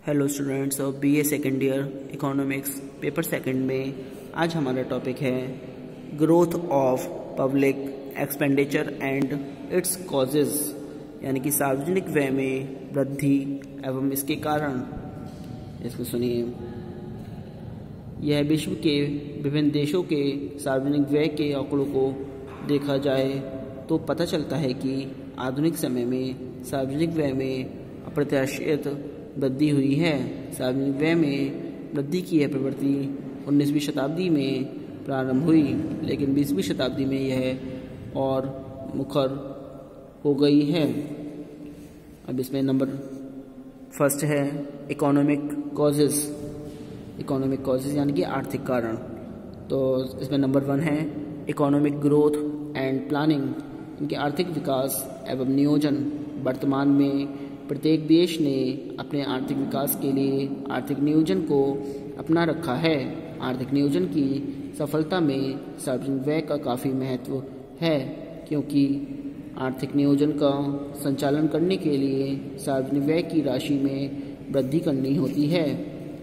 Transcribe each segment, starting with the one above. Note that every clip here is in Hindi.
Hello students of BA second year economics paper second में आज हमारा टॉपिक है growth of public expenditure and its causes, यानी कि सार्वजनिक व्यय में वृद्धि एवं इसके कारण। इसको सुनिए। यह विश्व के विभिन्न देशों के सार्वजनिक व्यय के आंकड़ों को देखा जाए तो पता चलता है कि आधुनिक समय में सार्वजनिक व्यय में अप्रत्याशित वृद्धि हुई है। सार्वजनिक व्यय में वृद्धि की यह प्रवृत्ति 19वीं शताब्दी में प्रारंभ हुई, लेकिन 20वीं शताब्दी में यह और मुखर हो गई है। अब इसमें नंबर फर्स्ट है इकोनॉमिक कॉजेज। इकोनॉमिक कॉजेज यानी कि आर्थिक कारण। तो इसमें नंबर 1 है इकोनॉमिक ग्रोथ एंड प्लानिंग। इनके आर्थिक विकास एवं नियोजन। वर्तमान में प्रत्येक देश ने अपने आर्थिक विकास के लिए आर्थिक नियोजन को अपना रखा है। आर्थिक नियोजन की सफलता में सार्वजनिक व्यय का काफ़ी महत्व है, क्योंकि आर्थिक नियोजन का संचालन करने के लिए सार्वजनिक व्यय की राशि में वृद्धि करनी होती है।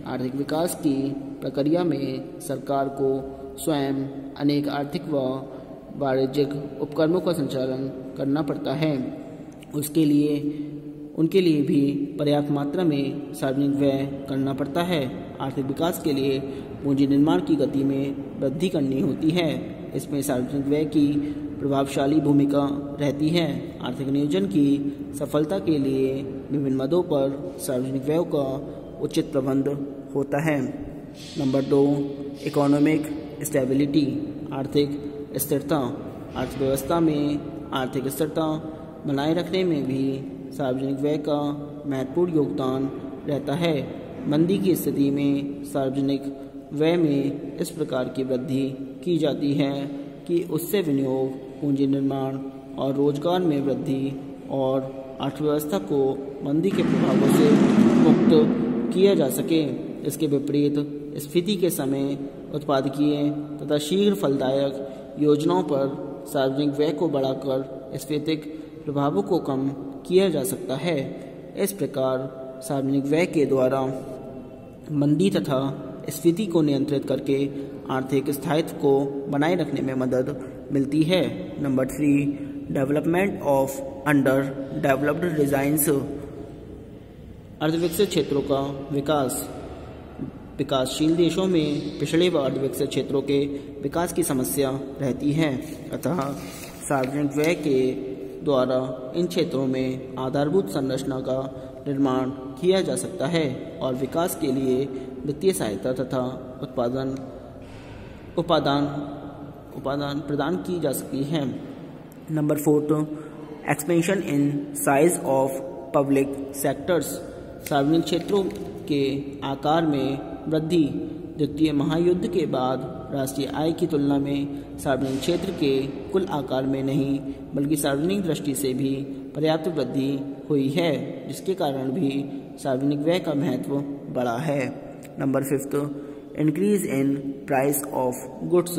आर्थिक विकास की प्रक्रिया में सरकार को स्वयं अनेक आर्थिक व वाणिज्यिक उपक्रमों का संचालन करना पड़ता है। उनके लिए भी पर्याप्त मात्रा में सार्वजनिक व्यय करना पड़ता है। आर्थिक विकास के लिए पूंजी निर्माण की गति में वृद्धि करनी होती है। इसमें सार्वजनिक व्यय की प्रभावशाली भूमिका रहती है। आर्थिक नियोजन की सफलता के लिए विभिन्न मदों पर सार्वजनिक व्यय का उचित प्रबंध होता है। नंबर 2 इकोनॉमिक स्टेबिलिटी, आर्थिक स्थिरता। अर्थव्यवस्था में आर्थिक स्थिरता बनाए रखने में भी सार्वजनिक व्यय का महत्वपूर्ण योगदान रहता है। मंदी की स्थिति में सार्वजनिक व्यय में इस प्रकार की वृद्धि की जाती है कि उससे विनियोग, पूंजी निर्माण और रोजगार में वृद्धि और अर्थव्यवस्था को मंदी के प्रभावों से मुक्त किया जा सके। इसके विपरीत स्फीति के समय उत्पादकीय तथा शीघ्र फलदायक योजनाओं पर सार्वजनिक व्यय को बढ़ाकर स्फीतिक प्रभावों को कम किया जा सकता है। इस प्रकार सार्वजनिक व्यय के द्वारा मंदी तथा स्फीति को नियंत्रित करके आर्थिक स्थायित्व को बनाए रखने में मदद मिलती है। Number 3 development of underdeveloped regions, अर्धविकसित क्षेत्रों का विकास। विकासशील देशों में पिछड़े व अर्धविकसित क्षेत्रों के विकास की समस्या रहती है, अतः सार्वजनिक व्यय के द्वारा इन क्षेत्रों में आधारभूत संरचना का निर्माण किया जा सकता है और विकास के लिए वित्तीय सहायता तथा उपादान प्रदान की जा सकती है। Number 4 expansion in size of public sectors, सार्वजनिक क्षेत्रों के आकार में वृद्धि। द्वितीय महायुद्ध के बाद राष्ट्रीय आय की तुलना में सार्वजनिक क्षेत्र के कुल आकार में नहीं बल्कि सार्वजनिक दृष्टि से भी पर्याप्त वृद्धि हुई है, जिसके कारण भी सार्वजनिक व्यय का महत्व बढ़ा है। Number 5 increase in price of goods,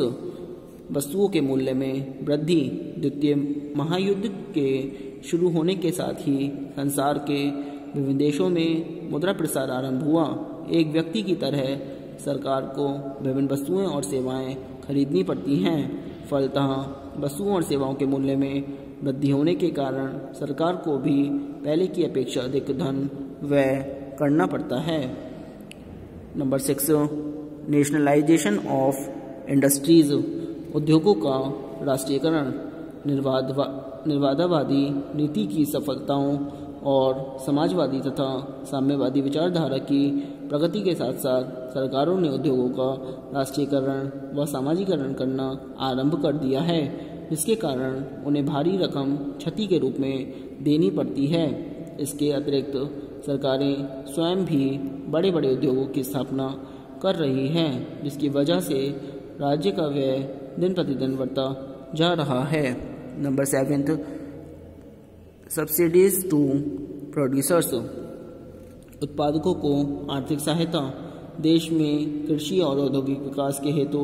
वस्तुओं के मूल्य में वृद्धि। द्वितीय महायुद्ध के शुरू होने के साथ ही संसार के विभिन्न देशों में मुद्रा प्रसार आरंभ हुआ। एक व्यक्ति की तरह सरकार को विभिन्न वस्तुएं और सेवाएं खरीदनी पड़ती हैं। फलतः वस्तुओं और सेवाओं के मूल्य में वृद्धि होने के कारण सरकार को भी पहले की अपेक्षा अधिक धन व्यय करना पड़ता है। नंबर 6 नेशनलाइजेशन ऑफ इंडस्ट्रीज, उद्योगों का राष्ट्रीयकरण। निर्वादावादी नीति की सफलताओं और समाजवादी तथा साम्यवादी विचारधारा की प्रगति के साथ साथ सरकारों ने उद्योगों का राष्ट्रीयकरण व सामाजिकरण करना आरंभ कर दिया है, जिसके कारण उन्हें भारी रकम क्षति के रूप में देनी पड़ती है। इसके अतिरिक्त सरकारें स्वयं भी बड़े बड़े उद्योगों की स्थापना कर रही हैं, जिसकी वजह से राज्य का व्यय दिन प्रतिदिन बढ़ता जा रहा है। नंबर 7 सब्सिडीज टू प्रोड्यूसर्स, उत्पादकों को आर्थिक सहायता। देश में कृषि और औद्योगिक विकास के हेतु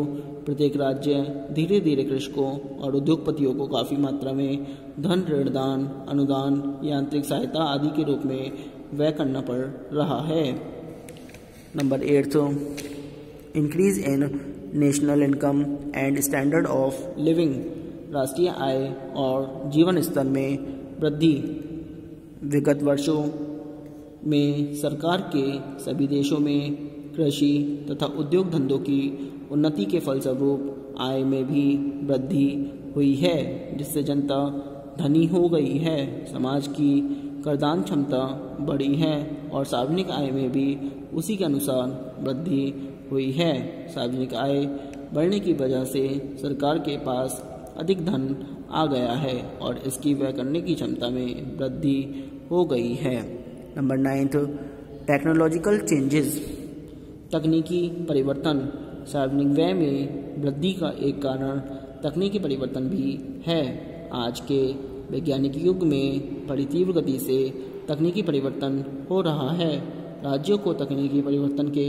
प्रत्येक राज्य धीरे धीरे कृषकों और उद्योगपतियों को काफ़ी मात्रा में धन, ऋणदान, अनुदान, यांत्रिक सहायता आदि के रूप में व्यय करना पड़ रहा है। Number 8, increase in national income and standard of living, राष्ट्रीय आय और जीवन स्तर में वृद्धि। विगत वर्षों में सरकार के सभी देशों में कृषि तथा उद्योग धंधों की उन्नति के फलस्वरूप आय में भी वृद्धि हुई है, जिससे जनता धनी हो गई है, समाज की करदान क्षमता बढ़ी है और सार्वजनिक आय में भी उसी के अनुसार वृद्धि हुई है। सार्वजनिक आय बढ़ने की वजह से सरकार के पास अधिक धन आ गया है और इसकी व्यय करने की क्षमता में वृद्धि हो गई है। नंबर 9, टेक्नोलॉजिकल चेंजेस, तकनीकी परिवर्तन। सार्वजनिक व्यय में वृद्धि का एक कारण तकनीकी परिवर्तन भी है। आज के वैज्ञानिक युग में बड़ी तीव्र गति से तकनीकी परिवर्तन हो रहा है। राज्यों को तकनीकी परिवर्तन के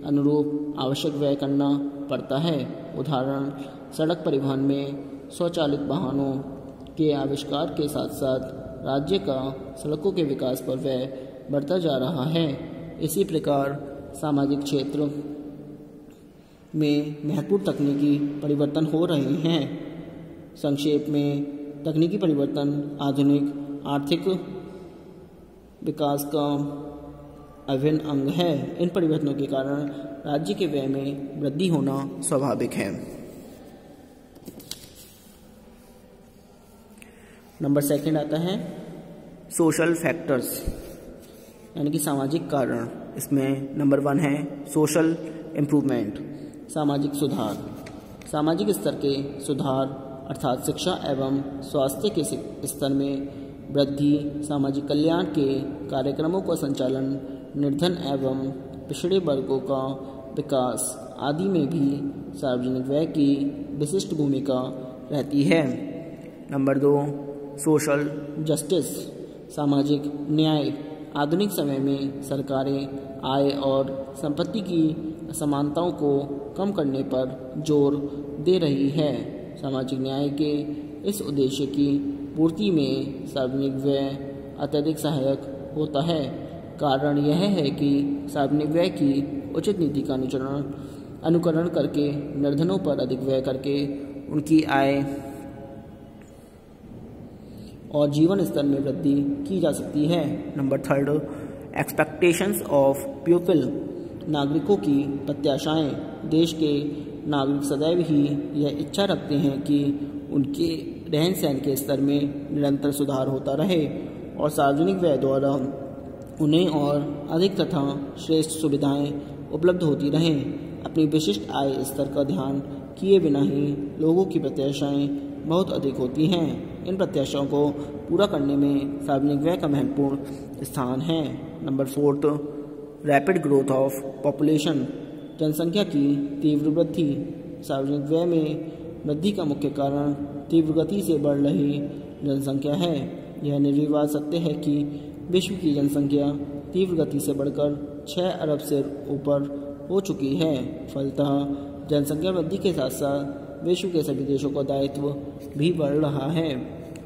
अनुरूप आवश्यक व्यय करना पड़ता है। उदाहरण, सड़क परिवहन में स्वचालित वाहनों के आविष्कार के साथ साथ राज्य का सड़कों के विकास पर व्यय बढ़ता जा रहा है। इसी प्रकार सामाजिक क्षेत्र में महत्वपूर्ण तकनीकी परिवर्तन हो रहे हैं। संक्षेप में, तकनीकी परिवर्तन आधुनिक आर्थिक विकास का अभिन्न अंग है। इन परिवर्तनों के कारण राज्य के व्यय में वृद्धि होना स्वाभाविक है। नंबर 2 आता है सोशल फैक्टर्स, यानी कि सामाजिक कारण। इसमें नंबर 1 है सोशल इम्प्रूवमेंट, सामाजिक सुधार। सामाजिक स्तर के सुधार अर्थात शिक्षा एवं स्वास्थ्य के स्तर में वृद्धि, सामाजिक कल्याण के कार्यक्रमों का संचालन, निर्धन एवं पिछड़े वर्गों का विकास आदि में भी सार्वजनिक व्यय की विशिष्ट भूमिका रहती है। नंबर 2, सोशल जस्टिस, सामाजिक न्याय। आधुनिक समय में सरकारें आय और संपत्ति की असमानताओं को कम करने पर जोर दे रही है। सामाजिक न्याय के इस उद्देश्य की पूर्ति में सार्वजनिक व्यय अत्यधिक सहायक होता है। कारण यह है कि सार्वजनिक व्यय की उचित नीति का अनुकरण करके निर्धनों पर अधिक व्यय करके उनकी आय और जीवन स्तर में वृद्धि की जा सकती है। नंबर 3, एक्सपेक्टेशंस ऑफ पीपल, नागरिकों की प्रत्याशाएं। देश के नागरिक सदैव ही यह इच्छा रखते हैं कि उनके रहन सहन के स्तर में निरंतर सुधार होता रहे और सार्वजनिक व्यय द्वारा उन्हें और अधिक तथा श्रेष्ठ सुविधाएं उपलब्ध होती रहें। अपनी विशिष्ट आय स्तर का ध्यान किए बिना ही लोगों की प्रत्याशाएं बहुत अधिक होती हैं। इन प्रत्याशाओं को पूरा करने में सार्वजनिक व्यय का महत्वपूर्ण स्थान है। Number 4, rapid growth of population, जनसंख्या की तीव्र वृद्धि। सार्वजनिक व्यय में वृद्धि का मुख्य कारण तीव्र गति से बढ़ रही जनसंख्या है। यह निर्विवाद सत्य है कि विश्व की जनसंख्या तीव्र गति से बढ़कर 6 अरब से ऊपर हो चुकी है। फलतः जनसंख्या वृद्धि के साथ साथ विश्व के सभी देशों का दायित्व भी बढ़ रहा है।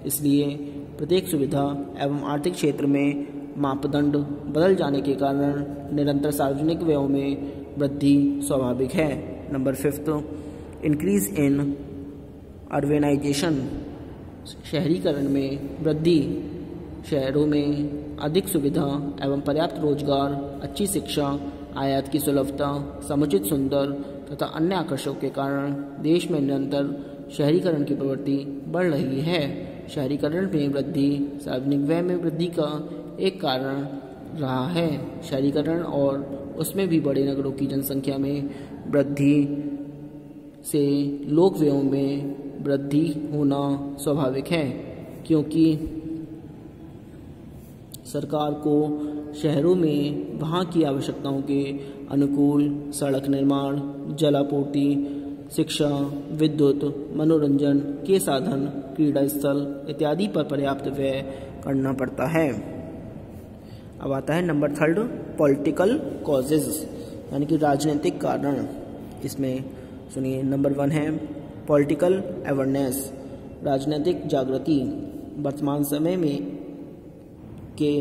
इसलिए प्रत्येक सुविधा एवं आर्थिक क्षेत्र में मापदंड बदल जाने के कारण निरंतर सार्वजनिक व्ययों में वृद्धि स्वाभाविक है। नंबर 5, इंक्रीज इन अर्बेनाइजेशन, शहरीकरण में वृद्धि। शहरों में अधिक सुविधा एवं पर्याप्त रोजगार, अच्छी शिक्षा, आयात की सुलभता, समुचित सुंदर तथा अन्य आकर्षणों के कारण देश में निरंतर शहरीकरण की प्रवृत्ति बढ़ रही है। शहरीकरण में वृद्धि सार्वजनिक व्यय में वृद्धि का एक कारण रहा है। शहरीकरण और उसमें भी बड़े नगरों की जनसंख्या में वृद्धि से लोक व्ययों में वृद्धि होना स्वाभाविक है, क्योंकि सरकार को शहरों में वहाँ की आवश्यकताओं के अनुकूल सड़क निर्माण, जलापूर्ति, शिक्षा, विद्युत, मनोरंजन के साधन, क्रीड़ा स्थल इत्यादि पर पर्याप्त व्यय करना पड़ता है। अब आता है नंबर 3, पॉलिटिकल कॉजेज, यानी कि राजनीतिक कारण। इसमें सुनिए, नंबर 1 है पॉलिटिकल अवेयरनेस, राजनीतिक जागृति। वर्तमान समय में के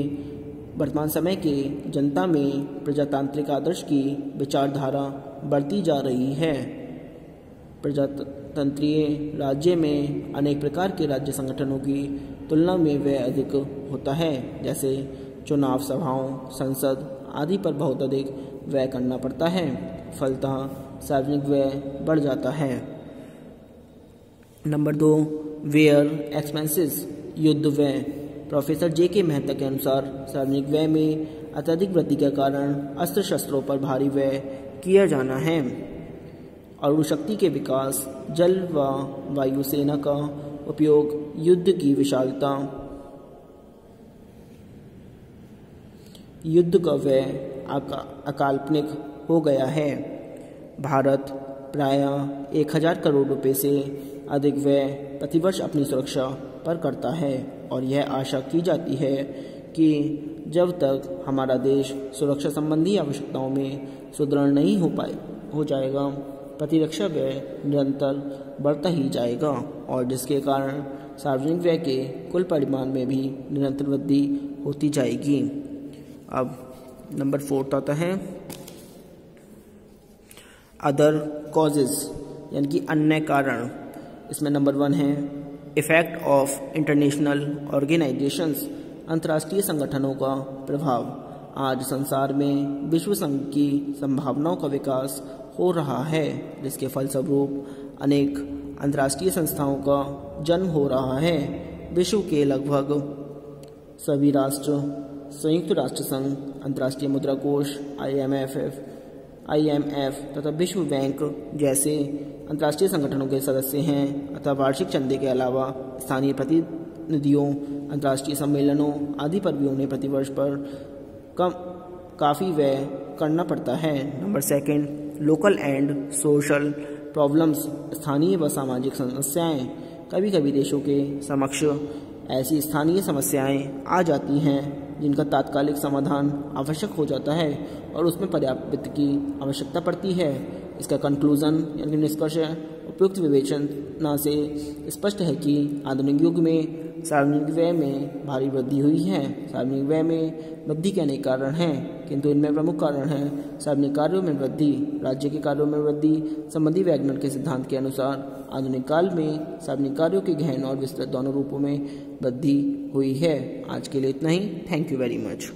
वर्तमान समय के जनता में प्रजातांत्रिक आदर्श की विचारधारा बढ़ती जा रही है। प्रजातंत्रीय राज्य में अनेक प्रकार के राज्य संगठनों की तुलना में व्यय अधिक होता है, जैसे चुनाव सभाओं, संसद आदि पर बहुत अधिक व्यय करना पड़ता है। फलतः सार्वजनिक व्यय बढ़ जाता है। नंबर 2, वेयर एक्सपेंसेस, युद्ध व्यय। Professor JK. मेहता के अनुसार सार्वजनिक व्यय में अत्यधिक वृद्धि के कारण अस्त्र शस्त्रों पर भारी व्यय किया जाना है। अणुशक्ति के विकास, जल व वायुसेना का उपयोग, युद्ध की विशालता, युद्ध का व्यय अकाल्पनिक हो गया है। भारत प्रायः 1000 करोड़ रुपए से अधिक व्यय प्रतिवर्ष अपनी सुरक्षा पर करता है और यह आशा की जाती है कि जब तक हमारा देश सुरक्षा संबंधी आवश्यकताओं में सुदृढ़ नहीं हो जाएगा, प्रतिरक्षा व्यय निरंतर बढ़ता ही जाएगा और जिसके कारण सार्वजनिक व्यय के कुल परिमाण में भी निरंतर वृद्धि होती जाएगी। अब नंबर 4 आता है अदर कॉजेज, यानी कि अन्य कारण। इसमें नंबर 1 है इफेक्ट ऑफ इंटरनेशनल ऑर्गेनाइजेशंस, अंतर्राष्ट्रीय संगठनों का प्रभाव। आज संसार में विश्व संघ की संभावनाओं का विकास हो रहा है, जिसके फलस्वरूप अनेक अंतर्राष्ट्रीय संस्थाओं का जन्म हो रहा है। विश्व के लगभग सभी राष्ट्र संयुक्त राष्ट्र संघ, अंतर्राष्ट्रीय मुद्रा कोष IMF तथा विश्व बैंक जैसे अंतर्राष्ट्रीय संगठनों के सदस्य हैं अतः वार्षिक चंदे के अलावा स्थानीय प्रतिनिधियों, अंतर्राष्ट्रीय सम्मेलनों आदि पर भी उन्हें प्रतिवर्ष पर काफ़ी व्यय करना पड़ता है। Number 2, local and social problems, स्थानीय व सामाजिक समस्याएं। कभी कभी देशों के समक्ष ऐसी स्थानीय समस्याएं आ जाती हैं जिनका तात्कालिक समाधान आवश्यक हो जाता है और उसमें पर्याप्त वित्त की आवश्यकता पड़ती है। इसका कंक्लूजन यानी निष्कर्ष उपयुक्त विवेचना से स्पष्ट है कि आधुनिक युग में सार्वजनिक व्यय में भारी वृद्धि हुई है। सार्वजनिक व्यय में वृद्धि के अनेक कारण हैं, किंतु इनमें प्रमुख कारण है सार्वजनिक कार्यों में वृद्धि, राज्य के कार्यों में वृद्धि। संबंधी वैगनर के सिद्धांत के अनुसार आधुनिक काल में सार्वजनिक कार्यों के गहन और विस्तृत दोनों रूपों में वृद्धि हुई है। आज के लिए इतना ही। Thank you very much.